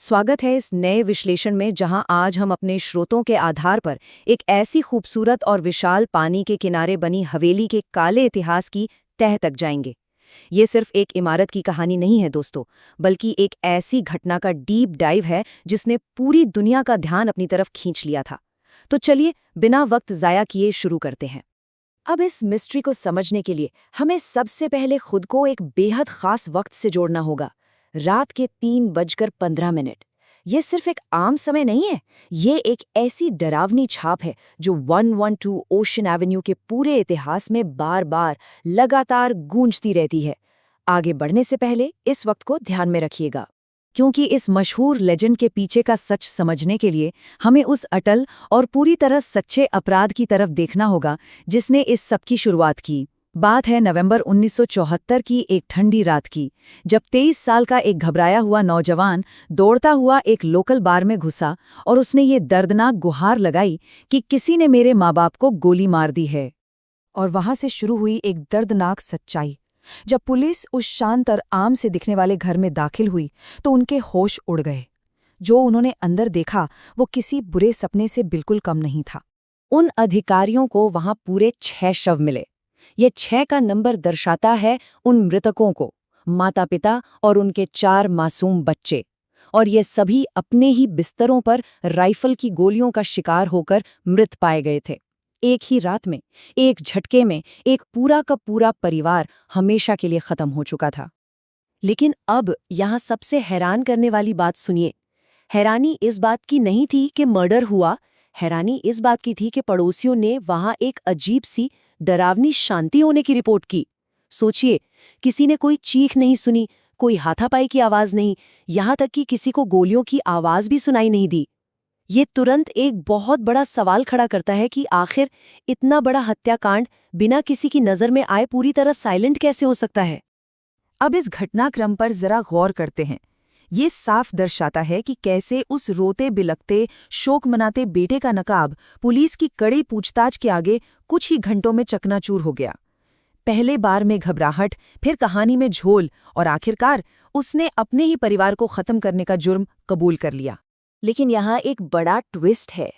स्वागत है इस नए विश्लेषण में जहां आज हम अपने स्रोतों के आधार पर एक ऐसी खूबसूरत और विशाल पानी के किनारे बनी हवेली के काले इतिहास की तह तक जाएंगे। ये सिर्फ एक इमारत की कहानी नहीं है दोस्तों, बल्कि एक ऐसी घटना का डीप डाइव है जिसने पूरी दुनिया का ध्यान अपनी तरफ खींच लिया था। तो चलिए बिना वक्त ज़ाया किए शुरू करते हैं। अब इस मिस्ट्री को समझने के लिए हमें सबसे पहले खुद को एक बेहद खास वक्त से जोड़ना होगा। रात के 3:15। ये सिर्फ एक आम समय नहीं है, ये एक ऐसी डरावनी छाप है जो 112 ओशन एवेन्यू के पूरे इतिहास में बार बार लगातार गूंजती रहती है। आगे बढ़ने से पहले इस वक्त को ध्यान में रखिएगा, क्योंकि इस मशहूर लेजेंड के पीछे का सच समझने के लिए हमें उस अटल और पूरी तरह सच्चे अपराध की तरफ देखना होगा जिसने इस सब की शुरुआत की। बात है नवंबर 1974 की एक ठंडी रात की, जब 23 साल का एक घबराया हुआ नौजवान दौड़ता हुआ एक लोकल बार में घुसा और उसने ये दर्दनाक गुहार लगाई कि किसी ने मेरे माँ बाप को गोली मार दी है। और वहां से शुरू हुई एक दर्दनाक सच्चाई। जब पुलिस उस शांत और आम से दिखने वाले घर में दाखिल हुई तो उनके होश उड़ गए। जो उन्होंने अंदर देखा वो किसी बुरे सपने से बिल्कुल कम नहीं था। उन अधिकारियों को वहां पूरे 6 शव मिले। ये 6 का नंबर दर्शाता है उन मृतकों को, माता पिता और उनके 4 मासूम बच्चे। और ये सभी अपने ही बिस्तरों पर राइफल की गोलियों का शिकार होकर मृत पाए गए थे। एक ही रात में, एक झटके में, एक पूरा का पूरा परिवार हमेशा के लिए खत्म हो चुका था। लेकिन अब यहाँ सबसे हैरान करने वाली बात सुनिए। हैरानी इस बात की नहीं थी कि मर्डर हुआ, हैरानी इस बात की थी कि पड़ोसियों ने वहां एक अजीब सी डरावनी शांति होने की रिपोर्ट की। सोचिए, किसी ने कोई चीख नहीं सुनी, कोई हाथापाई की आवाज नहीं, यहां तक कि किसी को गोलियों की आवाज भी सुनाई नहीं दी। ये तुरंत एक बहुत बड़ा सवाल खड़ा करता है कि आखिर इतना बड़ा हत्याकांड बिना किसी की नजर में आए पूरी तरह साइलेंट कैसे हो सकता है। अब इस घटनाक्रम पर जरा गौर करते हैं। ये साफ दर्शाता है कि कैसे उस रोते बिलखते शोक मनाते बेटे का नकाब पुलिस की कड़ी पूछताछ के आगे कुछ ही घंटों में चकनाचूर हो गया। पहले बार में घबराहट, फिर कहानी में झोल और आखिरकार उसने अपने ही परिवार को खत्म करने का जुर्म कबूल कर लिया। लेकिन यहाँ एक बड़ा ट्विस्ट है।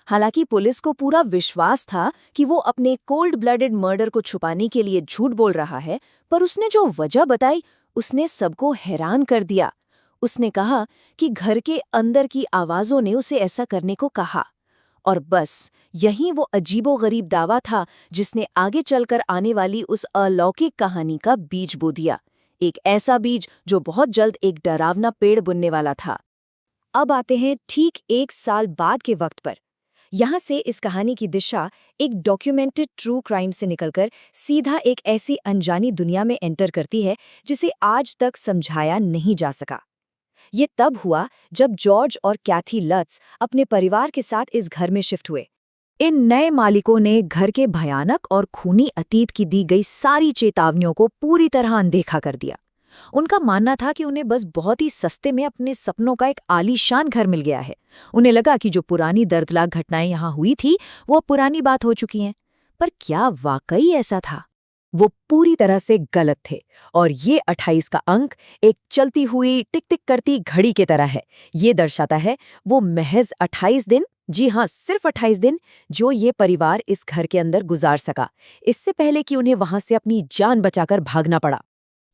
हालांकि पुलिस को पूरा विश्वास था कि वो अपने कोल्ड ब्लडेड मर्डर को छुपाने के लिए झूठ बोल रहा है, पर उसने जो वजह बताई उसने सबको हैरान कर दिया। उसने कहा कि घर के अंदर की आवाज़ों ने उसे ऐसा करने को कहा। और बस यही वो अजीबोगरीब दावा था जिसने आगे चलकर आने वाली उस अलौकिक कहानी का बीज बो दिया। एक ऐसा बीज जो बहुत जल्द एक डरावना पेड़ बुनने वाला था। अब आते हैं ठीक 1 साल बाद के वक्त पर। यहाँ से इस कहानी की दिशा एक डॉक्यूमेंटेड ट्रू क्राइम से निकलकर सीधा एक ऐसी अनजानी दुनिया में एंटर करती है जिसे आज तक समझाया नहीं जा सका। ये तब हुआ जब जॉर्ज और कैथी लट्स अपने परिवार के साथ इस घर में शिफ्ट हुए। इन नए मालिकों ने घर के भयानक और खूनी अतीत की दी गई सारी चेतावनियों को पूरी तरह अनदेखा कर दिया। उनका मानना था कि उन्हें बस बहुत ही सस्ते में अपने सपनों का एक आलीशान घर मिल गया है। उन्हें लगा कि जो पुरानी दर्दनाक घटनाएं यहाँ हुई थी वो पुरानी बात हो चुकी हैं। पर क्या वाकई ऐसा था? वो पूरी तरह से गलत थे। और ये 28 का अंक एक चलती हुई टिक टिक करती घड़ी की तरह है। ये दर्शाता है वो महज 28 दिन, जी हाँ सिर्फ 28 दिन, जो ये परिवार इस घर के अंदर गुजार सका, इससे पहले कि उन्हें वहां से अपनी जान बचाकर भागना पड़ा।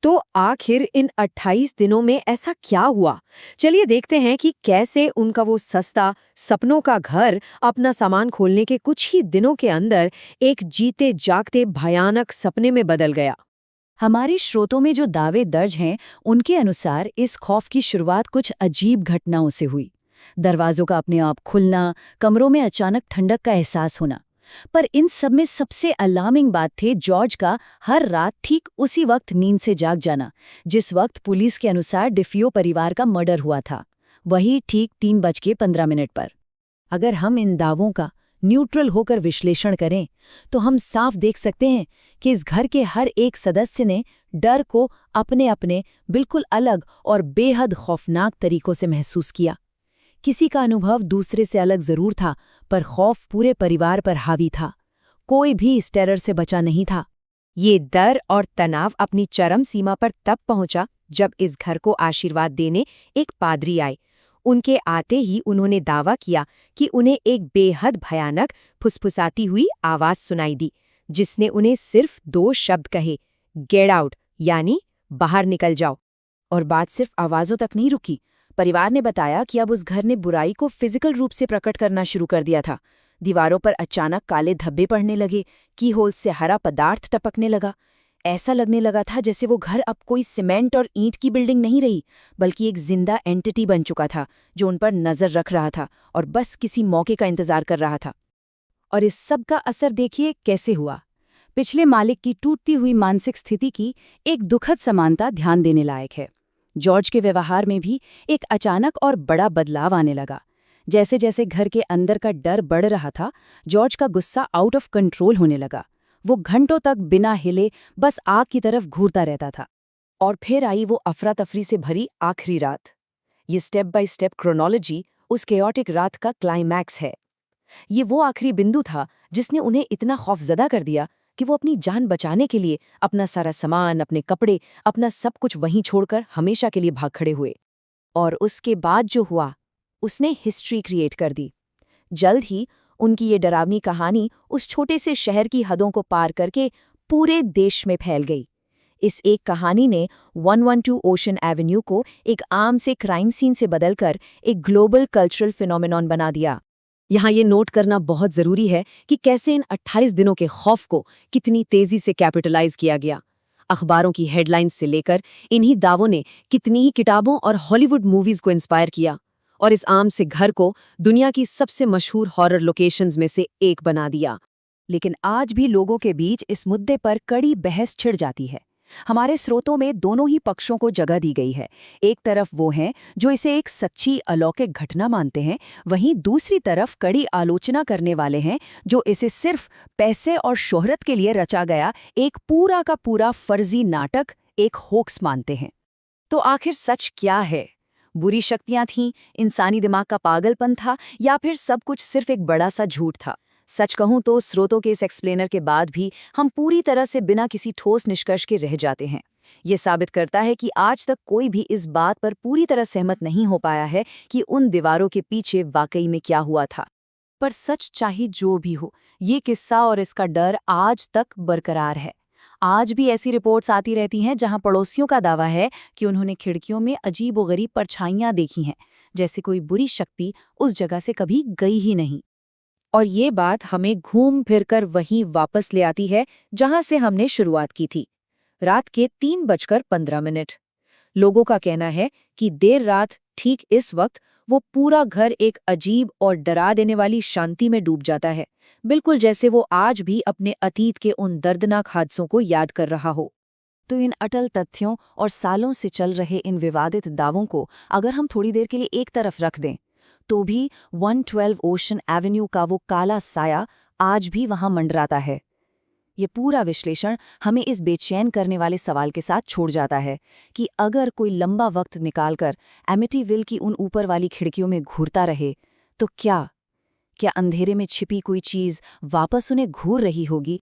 तो आखिर इन 28 दिनों में ऐसा क्या हुआ? चलिए देखते हैं कि कैसे उनका वो सस्ता सपनों का घर अपना सामान खोलने के कुछ ही दिनों के अंदर एक जीते जागते भयानक सपने में बदल गया। हमारे स्रोतों में जो दावे दर्ज हैं, उनके अनुसार इस खौफ की शुरुआत कुछ अजीब घटनाओं से हुई। दरवाजों का अपने आप खुलना, कमरों में अचानक ठंडक का एहसास होना। पर इन सब में सबसे अलार्मिंग बात थी जॉर्ज का हर रात ठीक उसी वक्त नींद से जाग जाना, जिस वक्त पुलिस के अनुसार डिफियो परिवार का मर्डर हुआ था, वही ठीक 3:15 पर। अगर हम इन दावों का न्यूट्रल होकर विश्लेषण करें तो हम साफ देख सकते हैं कि इस घर के हर एक सदस्य ने डर को अपने अपने बिल्कुल अलग और बेहद खौफनाक तरीकों से महसूस किया। किसी का अनुभव दूसरे से अलग जरूर था, पर खौफ पूरे परिवार पर हावी था। कोई भी इस टेरर से बचा नहीं था। ये डर और तनाव अपनी चरम सीमा पर तब पहुंचा जब इस घर को आशीर्वाद देने एक पादरी आए। उनके आते ही उन्होंने दावा किया कि उन्हें एक बेहद भयानक फुसफुसाती हुई आवाज सुनाई दी, जिसने उन्हें सिर्फ 2 शब्द कहे, गेट आउट, यानी बाहर निकल जाओ। और बात सिर्फ आवाजों तक नहीं रुकी। परिवार ने बताया कि अब उस घर ने बुराई को फिजिकल रूप से प्रकट करना शुरू कर दिया था। दीवारों पर अचानक काले धब्बे पड़ने लगे, कीहोल से हरा पदार्थ टपकने लगा। ऐसा लगने लगा था जैसे वो घर अब कोई सीमेंट और ईंट की बिल्डिंग नहीं रही, बल्कि एक जिंदा एंटिटी बन चुका था जो उन पर नजर रख रहा था और बस किसी मौके का इंतजार कर रहा था। और इस सब का असर देखिए कैसे हुआ। पिछले मालिक की टूटती हुई मानसिक स्थिति की एक दुखद समानता ध्यान देने लायक है। जॉर्ज के व्यवहार में भी एक अचानक और बड़ा बदलाव आने लगा। जैसे जैसे घर के अंदर का डर बढ़ रहा था, जॉर्ज का गुस्सा आउट ऑफ कंट्रोल होने लगा। वो घंटों तक बिना हिले बस आग की तरफ घूरता रहता था। और फिर आई वो अफरा तफरी से भरी आखिरी रात। ये स्टेप बाय स्टेप क्रोनोलॉजी उस केओटिक रात का क्लाइमैक्स है। ये वो आखिरी बिंदु था जिसने उन्हें इतना खौफजदा कर दिया कि वो अपनी जान बचाने के लिए अपना सारा सामान, अपने कपड़े, अपना सब कुछ वहीं छोड़कर हमेशा के लिए भाग खड़े हुए। और उसके बाद जो हुआ, उसने हिस्ट्री क्रिएट कर दी। जल्द ही उनकी ये डरावनी कहानी उस छोटे से शहर की हदों को पार करके पूरे देश में फैल गई। इस एक कहानी ने 112 ओशन एवेन्यू को एक आम से क्राइम सीन से बदलकर एक ग्लोबल कल्चरल फिनोमेनॉन बना दिया। यहाँ ये नोट करना बहुत ज़रूरी है कि कैसे इन 28 दिनों के खौफ को कितनी तेज़ी से कैपिटलाइज किया गया। अखबारों की हेडलाइंस से लेकर इन्हीं दावों ने कितनी ही किताबों और हॉलीवुड मूवीज़ को इंस्पायर किया और इस आम से घर को दुनिया की सबसे मशहूर हॉरर लोकेशंस में से एक बना दिया। लेकिन आज भी लोगों के बीच इस मुद्दे पर कड़ी बहस छिड़ जाती है। हमारे स्रोतों में दोनों ही पक्षों को जगह दी गई है। एक तरफ वो हैं जो इसे एक सच्ची अलौकिक घटना मानते हैं, वहीं दूसरी तरफ कड़ी आलोचना करने वाले हैं जो इसे सिर्फ पैसे और शोहरत के लिए रचा गया एक पूरा का पूरा फर्जी नाटक, एक होक्स मानते हैं। तो आखिर सच क्या है? बुरी शक्तियां थीं, इंसानी दिमाग का पागलपन था, या फिर सब कुछ सिर्फ एक बड़ा सा झूठ था? सच कहूं तो स्रोतों के इस एक्सप्लेनर के बाद भी हम पूरी तरह से बिना किसी ठोस निष्कर्ष के रह जाते हैं। ये साबित करता है कि आज तक कोई भी इस बात पर पूरी तरह सहमत नहीं हो पाया है कि उन दीवारों के पीछे वाकई में क्या हुआ था। पर सच चाहे जो भी हो, ये किस्सा और इसका डर आज तक बरकरार है। आज भी ऐसी रिपोर्ट्स आती रहती हैं जहां पड़ोसियों का दावा है कि उन्होंने खिड़कियों में अजीब-ओ-गरीब परछाइयां देखी हैं, जैसे कोई बुरी शक्ति उस जगह से कभी गई ही नहीं। और ये बात हमें घूम फिरकर वहीं वापस ले आती है जहां से हमने शुरुआत की थी, रात के 3:15। लोगों का कहना है कि देर रात ठीक इस वक्त वो पूरा घर एक अजीब और डरा देने वाली शांति में डूब जाता है, बिल्कुल जैसे वो आज भी अपने अतीत के उन दर्दनाक हादसों को याद कर रहा हो। तो इन अटल तथ्यों और सालों से चल रहे इन विवादित दावों को अगर हम थोड़ी देर के लिए एक तरफ रख दें, तो भी 112 ओशन एवेन्यू का वो काला साया आज भी वहां मंडराता है। ये पूरा विश्लेषण हमें इस बेचैन करने वाले सवाल के साथ छोड़ जाता है कि अगर कोई लंबा वक्त निकालकर एमिटीविल की उन ऊपर वाली खिड़कियों में घूरता रहे, तो क्या अंधेरे में छिपी कोई चीज वापस उन्हें घूर रही होगी?